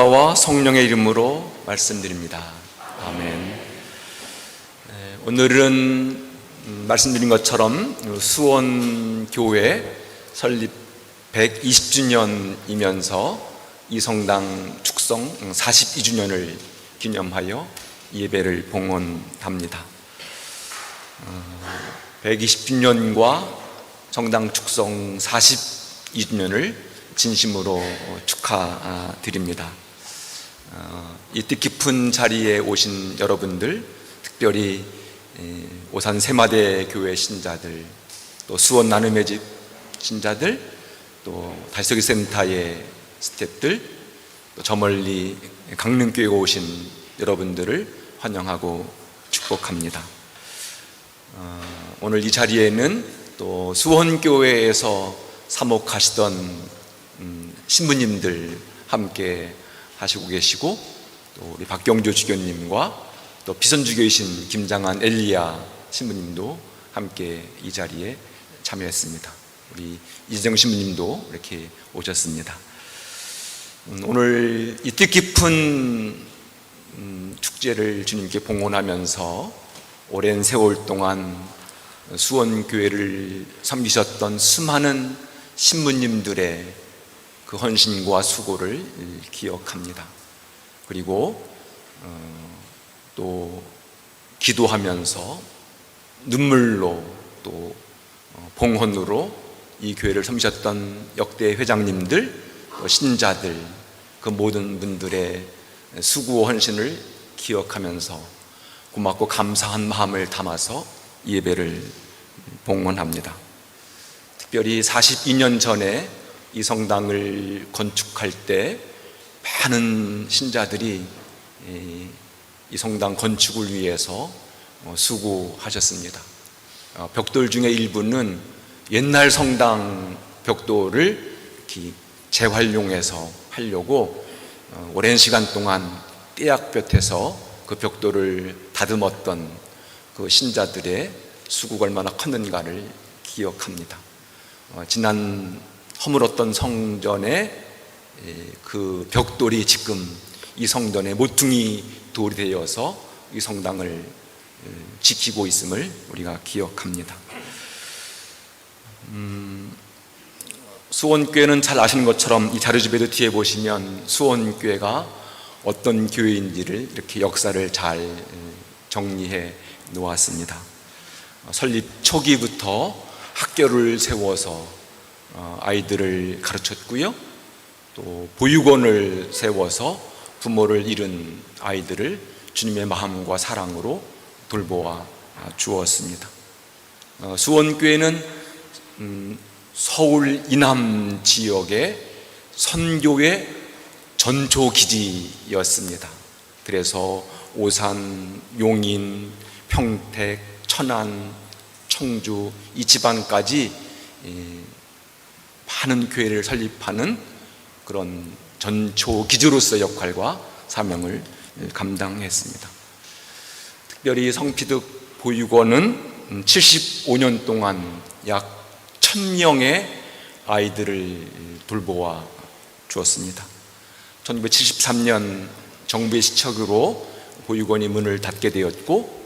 와 성령의 이름으로 말씀드립니다. 아멘. 오늘은 말씀드린 것처럼 수원교회 설립 120주년이면서 이 성당 축성 42주년을 기념하여 예배를 봉헌합니다. 120주년과 성당 축성 42주년을 진심으로 축하드립니다. 이 뜻깊은 자리에 오신 여러분들, 특별히 오산 세마대 교회 신자들, 또 수원 나눔의 집 신자들, 또 달서기 센터의 스태프들, 또 저 멀리 강릉교회에 오신 여러분들을 환영하고 축복합니다. 오늘 이 자리에는 또 수원교회에서 사목하시던 신부님들 함께 하시고 계시고, 또 우리 박경조 주교님과 또 비선주교이신 김장한 엘리야 신부님도 함께 이 자리에 참여했습니다. 우리 이재정 신부님도 이렇게 오셨습니다. 오늘 이 뜻깊은 축제를 주님께 봉헌하면서 오랜 세월 동안 수원교회를 섬기셨던 수많은 신부님들의 그 헌신과 수고를 기억합니다. 그리고 또 기도하면서 눈물로 또 봉헌으로 이 교회를 섬기셨던 역대 회장님들, 신자들, 그 모든 분들의 수고 헌신을 기억하면서 고맙고 감사한 마음을 담아서 예배를 봉헌합니다. 특별히 42년 전에 이 성당을 건축할 때 많은 신자들이 이 성당 건축을 위해서 수고하셨습니다. 벽돌 중에 일부는 옛날 성당 벽돌을 이렇게 재활용해서 하려고 오랜 시간 동안 떼약볕에서 그 벽돌을 다듬었던 그 신자들의 수고가 얼마나 컸는가를 기억합니다. 지난 허물었던 성전에 그 벽돌이 지금 이 성전의 모퉁이 돌이 되어서 이 성당을 지키고 있음을 우리가 기억합니다. 수원교회는 잘 아시는 것처럼 이 자료집에도 뒤에 보시면 수원교회가 어떤 교회인지를 이렇게 역사를 잘 정리해 놓았습니다. 설립 초기부터 학교를 세워서 아이들을 가르쳤고요, 또 보육원을 세워서 부모를 잃은 아이들을 주님의 마음과 사랑으로 돌보아 주었습니다. 수원교회는 서울 이남 지역의 선교의 전초기지였습니다. 그래서 오산, 용인, 평택, 천안, 청주 이 지방까지 많은 교회를 설립하는 그런 전초기지로서의 역할과 사명을 감당했습니다. 특별히 성피득 보육원은 75년 동안 약 1000명의 아이들을 돌보아 주었습니다. 1973년 정부의 시책으로 보육원이 문을 닫게 되었고,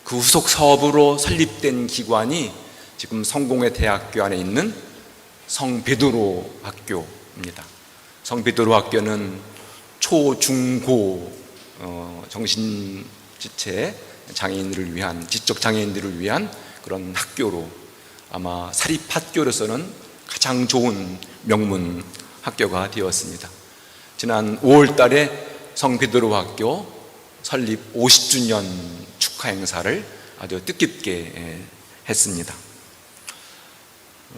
그 후속 사업으로 설립된 기관이 지금 성공회 대학교 안에 있는 성베드로 학교입니다. 성베드로 학교는 초, 중, 고 정신지체 장애인들을 위한, 지적 장애인들을 위한 그런 학교로, 아마 사립학교로서는 가장 좋은 명문 학교가 되었습니다. 지난 5월 달에 성베드로 학교 설립 50주년 축하 행사를 아주 뜻깊게 했습니다.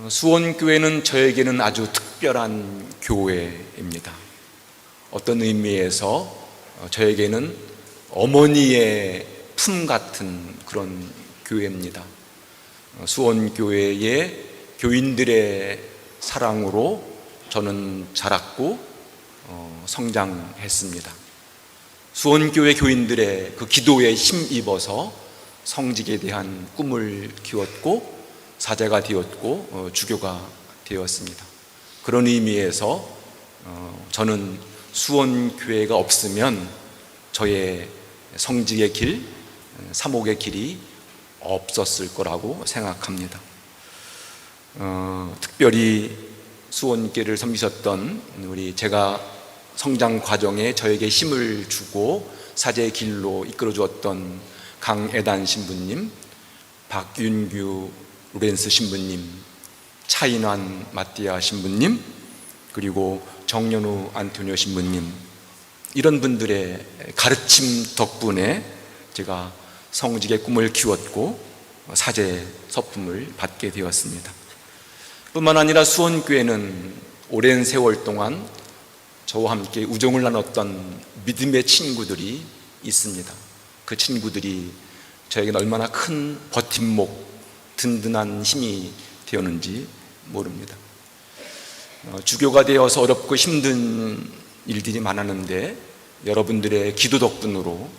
수원교회는 저에게는 아주 특별한 교회입니다. 어떤 의미에서 저에게는 어머니의 품 같은 그런 교회입니다. 수원교회의 교인들의 사랑으로 저는 자랐고 성장했습니다. 수원교회 교인들의 그 기도에 힘입어서 성직에 대한 꿈을 키웠고 사제가 되었고 주교가 되었습니다. 그런 의미에서 저는 수원교회가 없으면 저의 성직의 길, 사목의 길이 없었을 거라고 생각합니다. 특별히 수원교회를 섬기셨던 우리 제가 성장 과정에 저에게 힘을 주고 사제의 길로 이끌어 주었던 강애단 신부님, 박윤규 로렌스 신부님, 차인환 마띠아 신부님, 그리고 정연우 안토니오 신부님, 이런 분들의 가르침 덕분에 제가 성직의 꿈을 키웠고 사제 서품을 받게 되었습니다. 뿐만 아니라 수원교회는 오랜 세월 동안 저와 함께 우정을 나눴던 믿음의 친구들이 있습니다. 그 친구들이 저에게는 얼마나 큰 버팀목, 든든한 힘이 되었는지 모릅니다. 주교가 되어서 어렵고 힘든 일들이 많았는데 여러분들의 기도 덕분으로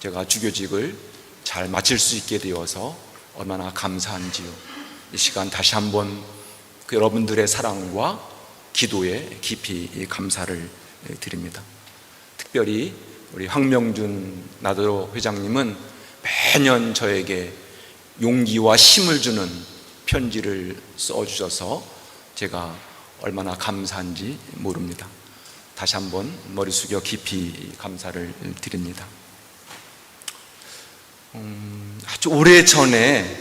제가 주교직을 잘 마칠 수 있게 되어서 얼마나 감사한지요. 이 시간 다시 한번 그 여러분들의 사랑과 기도에 깊이 감사를 드립니다. 특별히 우리 황명준 나더러 회장님은 매년 저에게 용기와 힘을 주는 편지를 써주셔서 제가 얼마나 감사한지 모릅니다. 다시 한번 머리 숙여 깊이 감사를 드립니다. 아주 오래전에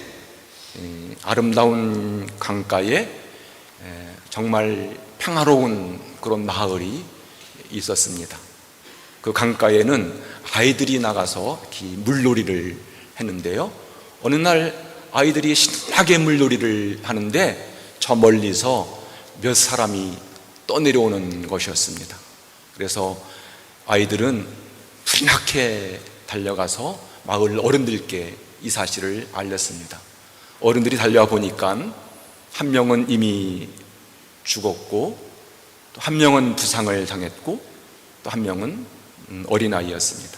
아름다운 강가에 정말 평화로운 그런 마을이 있었습니다. 그 강가에는 아이들이 나가서 물놀이를 했는데요, 어느 날 아이들이 신나게 물놀이를 하는데 저 멀리서 몇 사람이 떠내려오는 것이었습니다. 그래서 아이들은 불이 나게 달려가서 마을 어른들께 이 사실을 알렸습니다. 어른들이 달려와 보니까 한 명은 이미 죽었고 또 한 명은 부상을 당했고 또 한 명은 어린아이였습니다.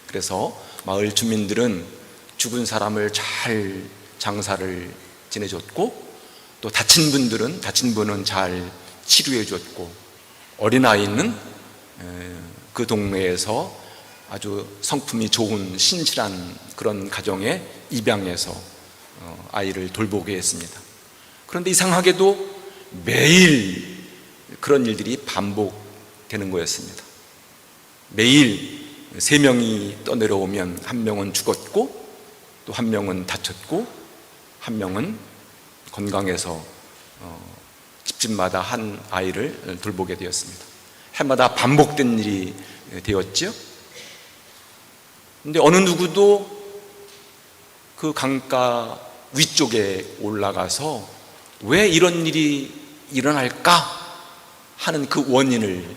그래서 마을 주민들은 죽은 사람을 잘 장사를 지내줬고 또 다친 분은 잘 치료해 줬고 어린아이는 그 동네에서 아주 성품이 좋은 신실한 그런 가정에 입양해서 아이를 돌보게 했습니다. 그런데 이상하게도 매일 그런 일들이 반복되는 거였습니다. 매일 3명이 떠내려오면 한 명은 죽었고 또 한 명은 다쳤고 한 명은 건강해서 집집마다 한 아이를 돌보게 되었습니다. 해마다 반복된 일이 되었죠. 그런데 어느 누구도 그 강가 위쪽에 올라가서 왜 이런 일이 일어날까 하는 그 원인을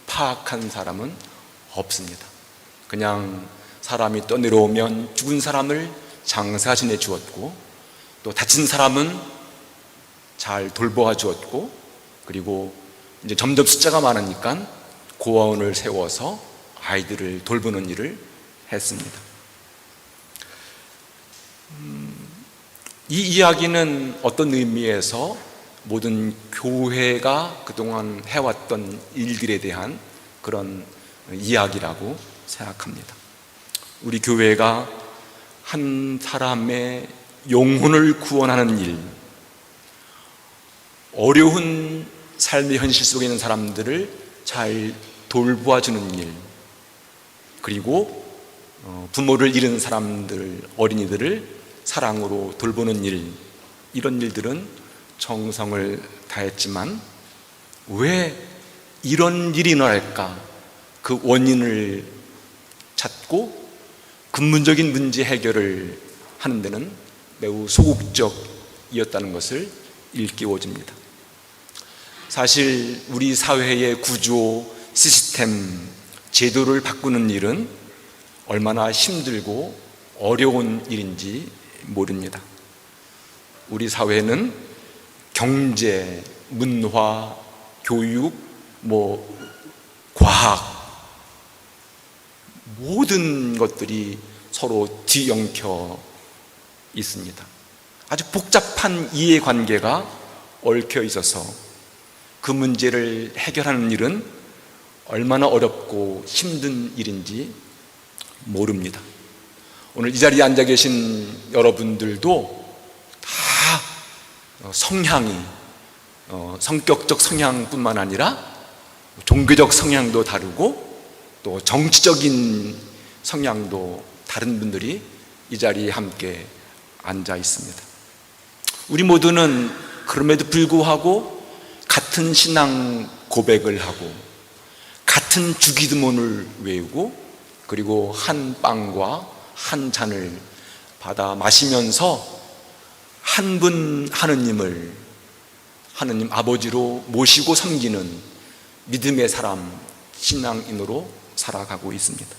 파악한 사람은 없습니다. 그냥 사람이 떠내려오면 죽은 사람을 장사 지내 주었고 또 다친 사람은 잘 돌보아 주었고 그리고 이제 점점 숫자가 많으니까 고아원을 세워서 아이들을 돌보는 일을 했습니다. 이 이야기는 어떤 의미에서 모든 교회가 그동안 해왔던 일들에 대한 그런 이야기라고 생각합니다. 우리 교회가 한 사람의 영혼을 구원하는 일, 어려운 삶의 현실 속에 있는 사람들을 잘 돌보아주는 일, 그리고 부모를 잃은 사람들, 어린이들을 사랑으로 돌보는 일, 이런 일들은 정성을 다했지만 왜 이런 일이 일어날까? 그 원인을 찾고 근본적인 문제 해결을 하는 데는 매우 소극적이었다는 것을 일깨워줍니다. 사실 우리 사회의 구조, 시스템, 제도를 바꾸는 일은 얼마나 힘들고 어려운 일인지 모릅니다. 우리 사회는 경제, 문화, 교육, 과학, 모든 것들이 서로 뒤엉켜 있습니다. 아주 복잡한 이해관계가 얽혀 있어서 그 문제를 해결하는 일은 얼마나 어렵고 힘든 일인지 모릅니다. 오늘 이 자리에 앉아 계신 여러분들도 다 성향이 성격적 성향뿐만 아니라 종교적 성향도 다르고 또 정치적인 성향도 다른 분들이 이 자리에 함께 앉아 있습니다. 우리 모두는 그럼에도 불구하고 같은 신앙 고백을 하고 같은 주기도문을 외우고 그리고 한 빵과 한 잔을 받아 마시면서 한 분 하느님을 하느님 아버지로 모시고 섬기는 믿음의 사람, 신앙인으로 살아가고 있습니다.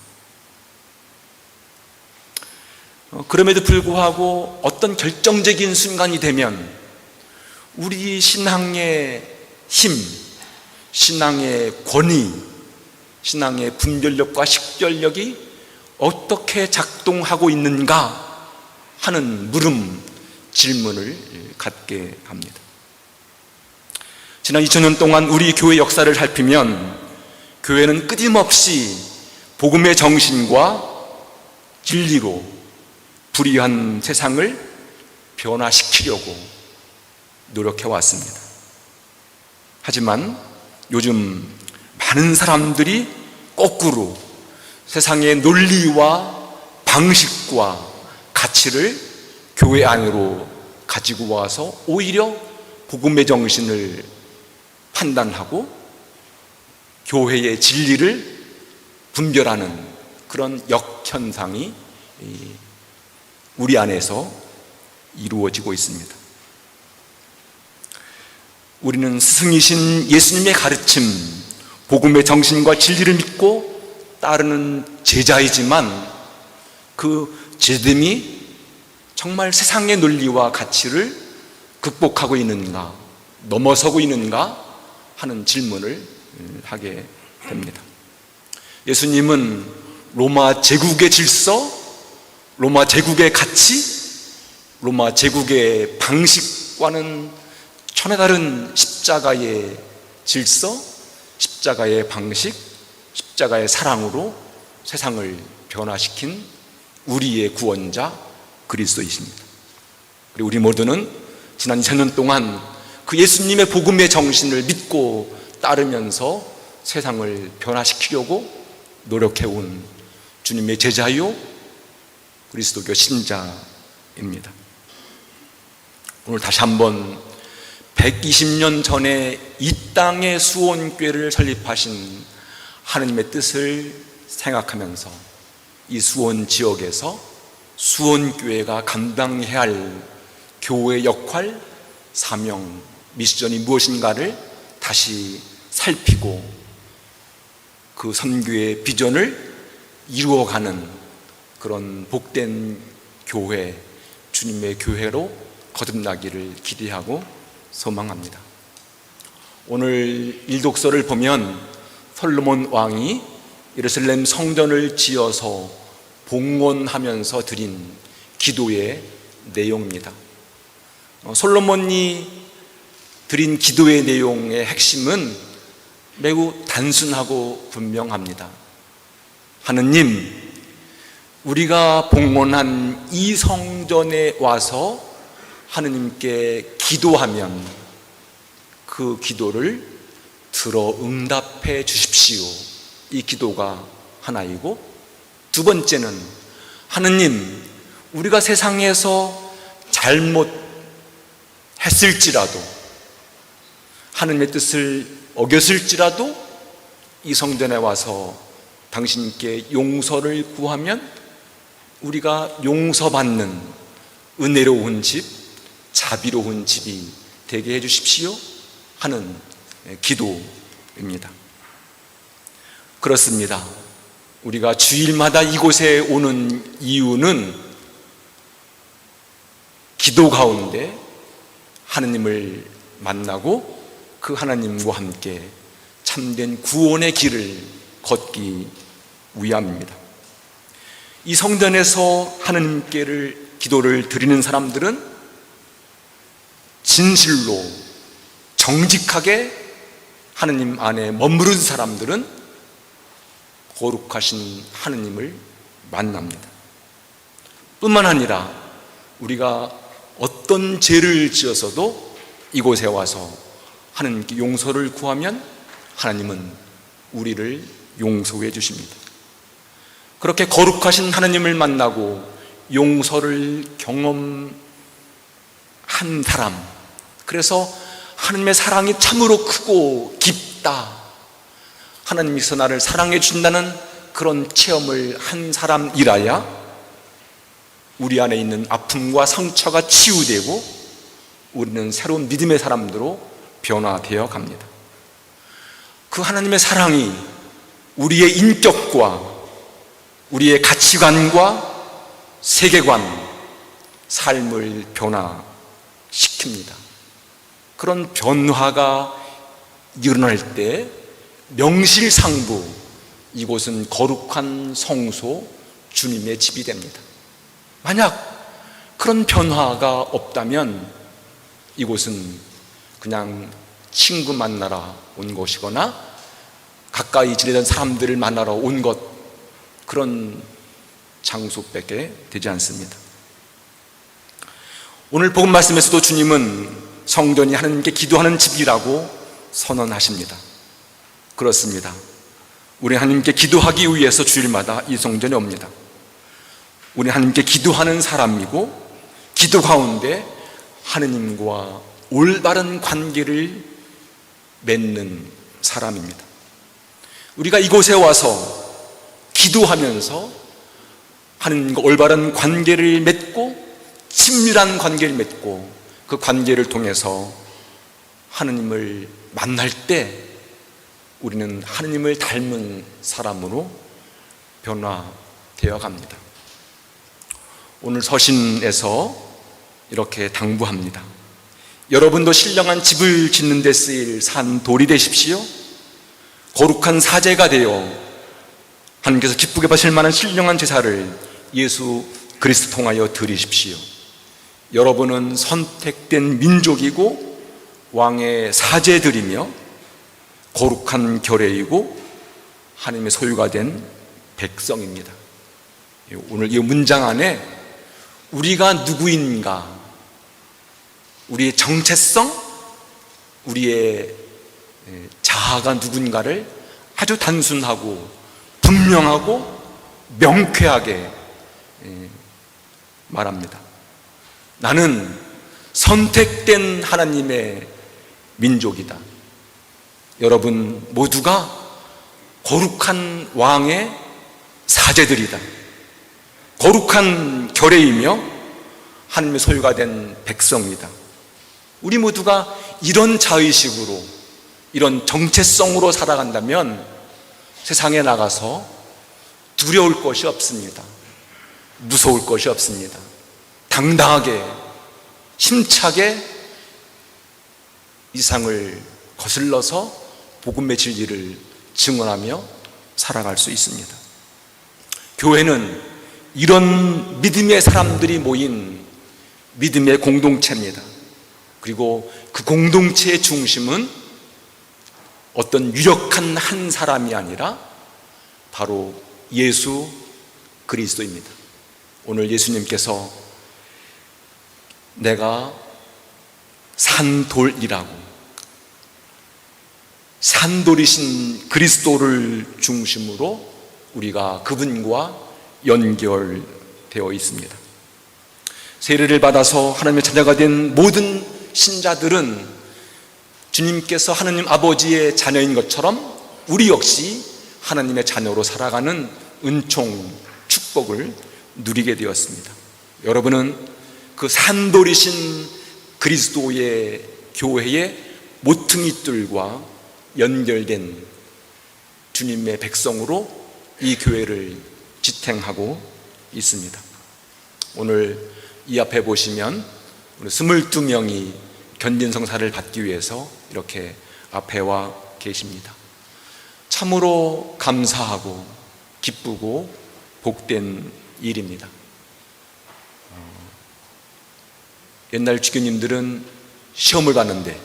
그럼에도 불구하고 어떤 결정적인 순간이 되면 우리 신앙의 힘, 신앙의 권위, 신앙의 분별력과 식별력이 어떻게 작동하고 있는가 하는 질문을 갖게 합니다. 지난 2000년 동안 우리 교회 역사를 살피면 교회는 끊임없이 복음의 정신과 진리로 불의한 세상을 변화시키려고 노력해 왔습니다. 하지만 요즘 많은 사람들이 거꾸로 세상의 논리와 방식과 가치를 교회 안으로 가지고 와서 오히려 복음의 정신을 판단하고 교회의 진리를 분별하는 그런 역현상이 우리 안에서 이루어지고 있습니다. 우리는 스승이신 예수님의 가르침, 복음의 정신과 진리를 믿고 따르는 제자이지만 그 제됨이 정말 세상의 논리와 가치를 극복하고 있는가, 넘어서고 있는가 하는 질문을 하게 됩니다. 예수님은 로마 제국의 질서, 로마 제국의 가치, 로마 제국의 방식과는 전혀 다른 십자가의 질서, 십자가의 방식, 십자가의 사랑으로 세상을 변화시킨 우리의 구원자 그리스도이십니다. 그리고 우리 모두는 지난 2000년 동안 그 예수님의 복음의 정신을 믿고 따르면서 세상을 변화시키려고 노력해온 주님의 제자요 그리스도교 신자입니다. 오늘 다시 한번 120년 전에 이 땅의 수원교회를 설립하신 하느님의 뜻을 생각하면서 이 수원 지역에서 수원교회가 감당해야 할 교회의 역할, 사명, 미션이 무엇인가를 다시 살피고 그 선교의 비전을 이루어가는 그런 복된 교회, 주님의 교회로 거듭나기를 기대하고 소망합니다. 오늘 일독서를 보면 솔로몬 왕이 예루살렘 성전을 지어서 봉헌하면서 드린 기도의 내용입니다. 솔로몬이 드린 기도의 내용의 핵심은 매우 단순하고 분명합니다. 하느님, 우리가 봉헌한 이 성전에 와서 하느님께 기도하면 그 기도를 들어 응답해 주십시오. 이 기도가 하나이고, 두 번째는 하느님, 우리가 세상에서 잘못했을지라도, 하느님의 뜻을 어겼을지라도 이 성전에 와서 당신께 용서를 구하면 우리가 용서받는 은혜로운 집, 자비로운 집이 되게 해주십시오 하는 기도입니다. 그렇습니다. 우리가 주일마다 이곳에 오는 이유는 기도 가운데 하느님을 만나고 그 하나님과 함께 참된 구원의 길을 걷기 위함입니다. 이 성전에서 하느님께를 기도를 드리는 사람들은 진실로 정직하게 하느님 안에 머무른 사람들은 거룩하신 하느님을 만납니다. 뿐만 아니라 우리가 어떤 죄를 지어서도 이곳에 와서 하나님께 용서를 구하면 하나님은 우리를 용서해 주십니다. 그렇게 거룩하신 하나님을 만나고 용서를 경험한 사람, 그래서 하나님의 사랑이 참으로 크고 깊다, 하나님께서 나를 사랑해 준다는 그런 체험을 한 사람이라야 우리 안에 있는 아픔과 상처가 치유되고 우리는 새로운 믿음의 사람들로 변화되어 갑니다. 그 하나님의 사랑이 우리의 인격과 우리의 가치관과 세계관, 삶을 변화시킵니다. 그런 변화가 일어날 때 명실상부 이곳은 거룩한 성소, 주님의 집이 됩니다. 만약 그런 변화가 없다면 이곳은 그냥 친구 만나러 온 곳이거나 가까이 지내던 사람들을 만나러 온 것, 그런 장소밖에 되지 않습니다. 오늘 복음 말씀에서도 주님은 성전이 하나님께 기도하는 집이라고 선언하십니다. 그렇습니다. 우리 하나님께 기도하기 위해서 주일마다 이 성전에 옵니다. 우리 하나님께 기도하는 사람이고 기도 가운데 하느님과 올바른 관계를 맺는 사람입니다. 우리가 이곳에 와서 기도하면서 하느님과 올바른 관계를 맺고 친밀한 관계를 맺고 그 관계를 통해서 하느님을 만날 때 우리는 하느님을 닮은 사람으로 변화되어 갑니다. 오늘 서신에서 이렇게 당부합니다. 여러분도 신령한 집을 짓는 데 쓰일 산돌이 되십시오. 거룩한 사제가 되어 하나님께서 기쁘게 받으실 만한 신령한 제사를 예수 그리스도 통하여 드리십시오. 여러분은 선택된 민족이고 왕의 사제들이며 거룩한 결례이고 하나님의 소유가 된 백성입니다. 오늘 이 문장 안에 우리가 누구인가, 우리의 정체성, 우리의 자아가 누군가를 아주 단순하고 분명하고 명쾌하게 말합니다. 나는 선택된 하나님의 민족이다. 여러분 모두가 거룩한 왕의 사제들이다. 거룩한 결례이며 하나님의 소유가 된 백성이다. 우리 모두가 이런 자의식으로, 이런 정체성으로 살아간다면 세상에 나가서 두려울 것이 없습니다. 무서울 것이 없습니다. 당당하게, 힘차게 이 세상을 거슬러서 복음의 진리를 증언하며 살아갈 수 있습니다. 교회는 이런 믿음의 사람들이 모인 믿음의 공동체입니다. 그리고 그 공동체의 중심은 어떤 유력한 한 사람이 아니라 바로 예수 그리스도입니다. 오늘 예수님께서 내가 산돌이라고, 산돌이신 그리스도를 중심으로 우리가 그분과 연결되어 있습니다. 세례를 받아서 하나님의 자녀가 된 모든 신자들은 주님께서 하나님 아버지의 자녀인 것처럼 우리 역시 하나님의 자녀로 살아가는 은총, 축복을 누리게 되었습니다. 여러분은 그 산돌이신 그리스도의 교회의 모퉁이들과 연결된 주님의 백성으로 이 교회를 지탱하고 있습니다. 오늘 이 앞에 보시면 22명이 견진성사를 받기 위해서 이렇게 앞에 와 계십니다. 참으로 감사하고 기쁘고 복된 일입니다. 옛날 주교님들은 시험을 봤는데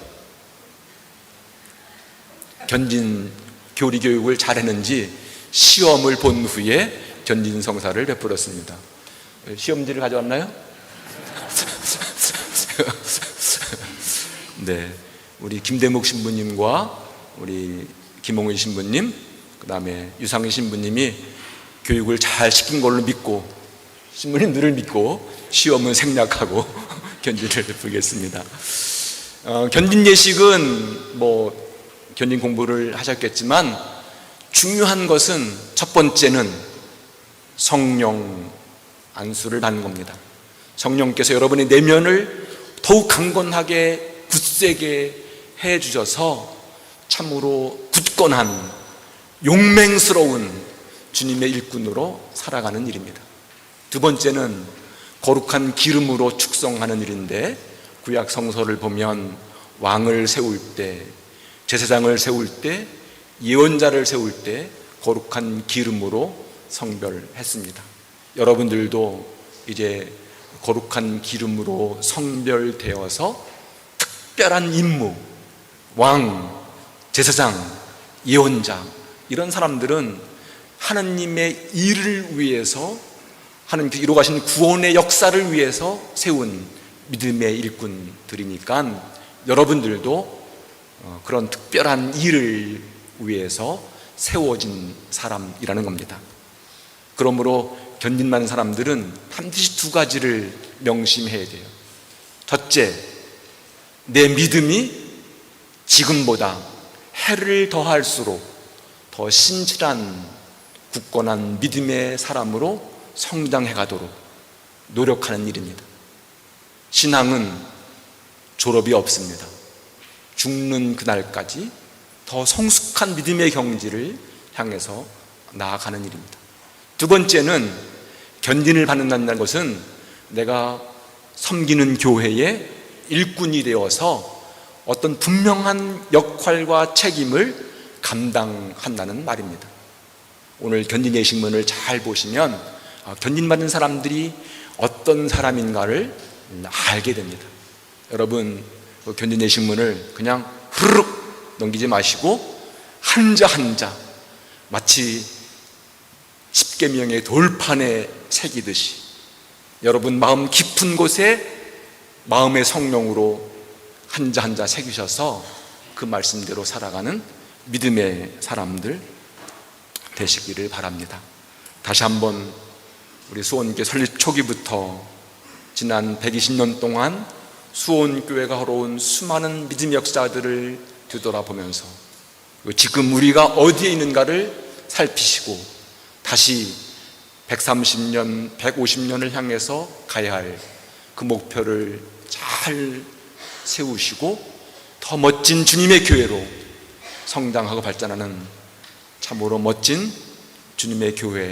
견진 교리 교육을 잘했는지 시험을 본 후에 견진성사를 베풀었습니다. 시험지를 가져왔나요? 네, 우리 김대묵 신부님과 우리 김홍일 신부님, 그 다음에 유상희 신부님이 교육을 잘 시킨 걸로 믿고, 신부님들을 믿고 시험은 생략하고 견진을 베풀겠습니다. 견진 예식은 견진 공부를 하셨겠지만 중요한 것은 첫 번째는 성령 안수를 받는 겁니다. 성령께서 여러분의 내면을 더욱 강건하게 굳세게 해 주셔서 참으로 굳건한 용맹스러운 주님의 일꾼으로 살아가는 일입니다. 두 번째는 거룩한 기름으로 축성하는 일인데, 구약 성서를 보면 왕을 세울 때, 제사장을 세울 때, 예언자를 세울 때 거룩한 기름으로 성별했습니다. 여러분들도 이제 거룩한 기름으로 성별되어서 특별한 임무, 왕, 제사장, 예언자, 이런 사람들은 하나님의 일을 위해서, 하나님께서 이루어가신 구원의 역사를 위해서 세운 믿음의 일꾼들이니까 여러분들도 그런 특별한 일을 위해서 세워진 사람이라는 겁니다. 그러므로 견딘 사람들은 반드시 두 가지를 명심해야 돼요. 첫째, 내 믿음이 지금보다 해를 더할수록 더 신실한 굳건한 믿음의 사람으로 성장해 가도록 노력하는 일입니다. 신앙은 졸업이 없습니다. 죽는 그날까지 더 성숙한 믿음의 경지를 향해서 나아가는 일입니다. 두 번째는 견진을 받는다는 것은 내가 섬기는 교회의 일꾼이 되어서 어떤 분명한 역할과 책임을 감당한다는 말입니다. 오늘 견진 예식문을 잘 보시면 견진받는 사람들이 어떤 사람인가를 알게 됩니다. 여러분, 견진 예식문을 그냥 후루룩 넘기지 마시고 한자 한자 마치 십계명의 돌판에 새기듯이 여러분 마음 깊은 곳에 마음의 성령으로 한자 한자 새기셔서 그 말씀대로 살아가는 믿음의 사람들 되시기를 바랍니다. 다시 한번 우리 수원교회 설립 초기부터 지난 120년 동안 수원교회가 걸어온 수많은 믿음의 역사들을 뒤돌아보면서 지금 우리가 어디에 있는가를 살피시고 다시 130년, 150년을 향해서 가야 할 그 목표를 잘 세우시고 더 멋진 주님의 교회로 성장하고 발전하는 참으로 멋진 주님의 교회